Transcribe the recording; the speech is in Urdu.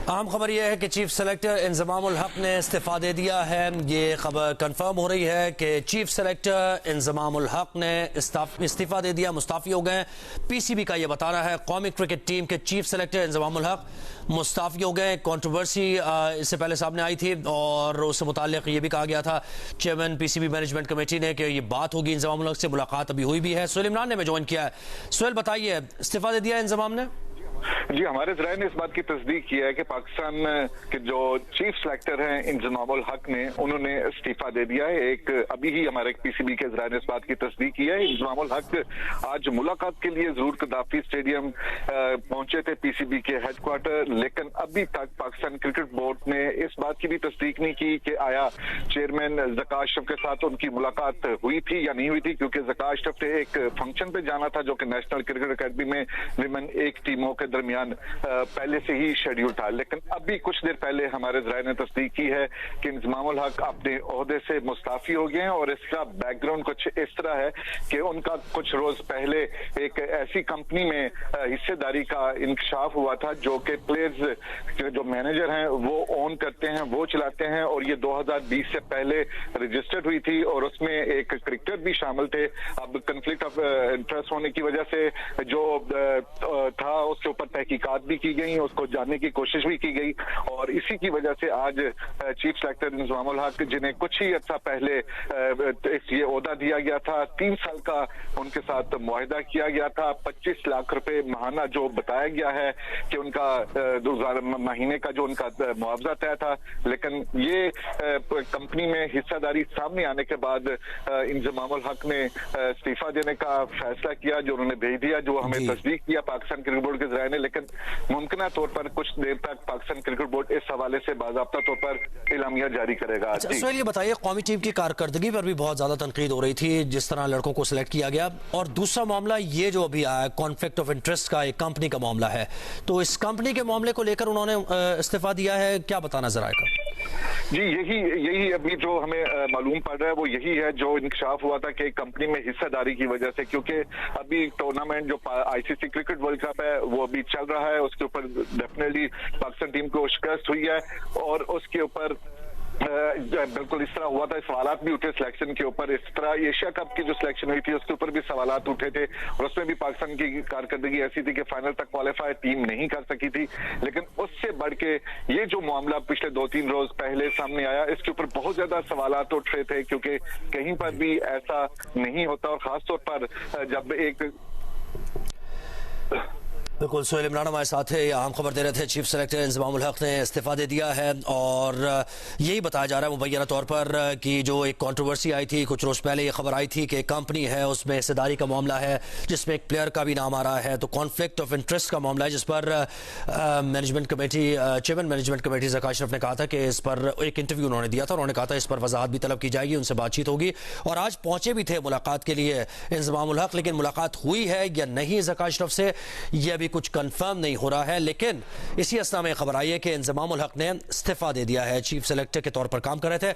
اہم خبر یہ ہے کہ چیف سلیکٹر انضمام الحق نے استعفیٰ دے دیا ہے۔ یہ خبر کنفرم ہو رہی ہے کہ چیف سلیکٹر انضمام الحق نے استعفیٰ دے دیا، مستعفی ہو گئے۔ پی سی بی کا یہ بتا رہا ہے قومی کرکٹ ٹیم کے چیف سلیکٹر انضمام الحق مستعفی ہو گئے۔ کنٹروورسی اس سے پہلے سامنے آئی تھی اور اس سے متعلق یہ بھی کہا گیا تھا chairman P C B management committee نے کہ یہ بات ہوگی انضمام الحق سے، ملاقات ابھی ہوئی بھی ہے۔ سہیل عمران نے میں جوائن کیا ہے۔ سہیل بتائیے، استعفیٰ دے دیا انضمام نے؟ جی، ہمارے ذرائع نے اس بات کی تصدیق کی ہے کہ پاکستان کے جو چیف سلیکٹر ہیں انضمام الحق نے، انہوں نے استعفیٰ دے دیا ہے۔ ابھی ہی ہمارے پی سی بی کے ذرائع نے اس بات کی تصدیق کی ہے۔ انضمام الحق آج ملاقات کے لیے ضرور قذافی اسٹیڈیم پہنچے تھے پی سی بی کے ہیڈ کوارٹر، لیکن ابھی تک پاکستان کرکٹ بورڈ نے اس بات کی بھی تصدیق نہیں کی کہ آیا چیئرمین ذکا اشرف کے ساتھ ان کی ملاقات ہوئی تھی یا نہیں ہوئی تھی، کیونکہ ذکا اشرف نے ایک فنکشن پہ جانا تھا جو کہ نیشنل کرکٹ اکیڈمی میں ویمن ایک ٹیموں کے درمیان پہلے سے ہی شیڈیول تھا۔ لیکن ابھی کچھ دیر پہلے ہمارے ذرائع نے تصدیق کی ہے کہ انضمام الحق اپنے عہدے سے مستعفی ہو گئے ہیں، اور اس کا بیک گراؤنڈ کچھ اس طرح ہے کہ ان کا کچھ روز پہلے ایک ایسی کمپنی میں حصے داری کا انکشاف ہوا تھا جو کہ پلیئرز جو مینیجر ہیں وہ اون کرتے ہیں، وہ چلاتے ہیں، اور یہ 2020 سے پہلے رجسٹرڈ ہوئی تھی اور اس میں ایک کرکٹر بھی شامل تھے۔ اب کنفلکٹ آف انٹرسٹ ہونے کی وجہ سے جو تھا اس کے اوپر تحقیقات بھی کی گئی، اس کو جاننے کی کوشش بھی کی گئی، اور اسی کی وجہ سے آج چیف سلیکٹر انضمام الحق جنہیں کچھ ہی عرصہ پہلے یہ عہدہ دیا گیا تھا، 3 سال کا ان کے ساتھ معاہدہ کیا گیا تھا، 25 لاکھ روپے ماہانہ جو بتایا گیا ہے کہ ان کا مہینے کا جو ان کا معاوضہ طے تھا، لیکن یہ کمپنی میں حصہ داری سامنے آنے کے بعد انضمام الحق نے استعفیٰ دینے کا فیصلہ کیا، جو انہوں نے بھیج دیا، جو ہمیں تصدیق کیا پاکستان کرکٹ بورڈ کے ذرائع نے۔ لیکن ممکنہ طور پر کچھ دیر تک پاکستان کرکٹ بورڈ اس حوالے سے باضابطہ طور پر اعلامیہ جاری کرے گا۔ سہیل یہ بتائیے، قومی ٹیم کی کارکردگی پر بھی بہت زیادہ تنقید ہو رہی تھی جس طرح لڑکوں کو سلیکٹ کیا گیا، اور دوسرا معاملہ یہ جو ابھی آیا کانفلکٹ آف انٹرسٹ کا، ایک کمپنی کا معاملہ ہے، تو اس کمپنی کے معاملے کو لے کر انہوں نے استعفیٰ دیا ہے، کیا بتانا ذرائع کا؟ جی، یہی ابھی جو ہمیں معلوم پڑ رہا ہے وہ یہی ہے جو انکشاف ہوا تھا کہ ایک کمپنی میں حصہ داری کی وجہ سے، کیونکہ ابھی ٹورنامنٹ جو آئی سی سی کرکٹ ورلڈ کپ ہے وہ ابھی چل رہا ہے، اس کے اوپر ڈیفینیٹلی پاکستان ٹیم کو شکست ہوئی ہے، اور اس کے اوپر بالکل اس طرح ہوا تھا، سوالات بھی اٹھے سلیکشن کے اوپر، اس طرح ایشیا کپ کی جو سلیکشن ہوئی تھی اس کے اوپر بھی سوالات اٹھے تھے، اور اس میں بھی پاکستان کی کارکردگی ایسی تھی کہ فائنل تک کوالیفائی ٹیم نہیں کر سکی تھی۔ لیکن اس سے بڑھ کے یہ جو معاملہ پچھلے 2-3 روز پہلے سامنے آیا، اس کے اوپر بہت زیادہ سوالات اٹھ رہے تھے، کیونکہ کہیں پر بھی ایسا نہیں ہوتا، اور خاص طور پر جب ایک بالکل سہیل عمران ہمارے ساتھ ہے، اہم خبر دے رہے تھے چیف سلیکٹر انضمام الحق نے استعفیٰ دے دیا ہے، اور یہی بتایا جا رہا ہے مبینہ طور پر کہ جو ایک کنٹروورسی آئی تھی کچھ روز پہلے، یہ خبر آئی تھی کہ ایک کمپنی ہے اس میں حصہ داری کا معاملہ ہے جس میں ایک پلیئر کا بھی نام آ رہا ہے، تو کانفلکٹ آف انٹرسٹ کا معاملہ ہے جس پر management committee chairman management committee Zaka Ashraf نے کہا تھا کہ اس پر ایک انٹرویو انہوں نے دیا تھا، انہوں نے کہا تھا اس پر وضاحت بھی طلب کی جائے گی، ان سے بات چیت ہوگی، اور آج پہنچے بھی تھے ملاقات کے لیے انضمام الحق، لیکن ملاقات ہوئی ہے یا نہیں ذکا اشرف سے یہ ابھی کچھ کنفرم نہیں ہو رہا ہے۔ لیکن اسی اسنا میں خبر آئی ہے کہ انضمام الحق نے استعفیٰ دے دیا ہے، چیف سلیکٹر کے طور پر کام کر رہے تھے۔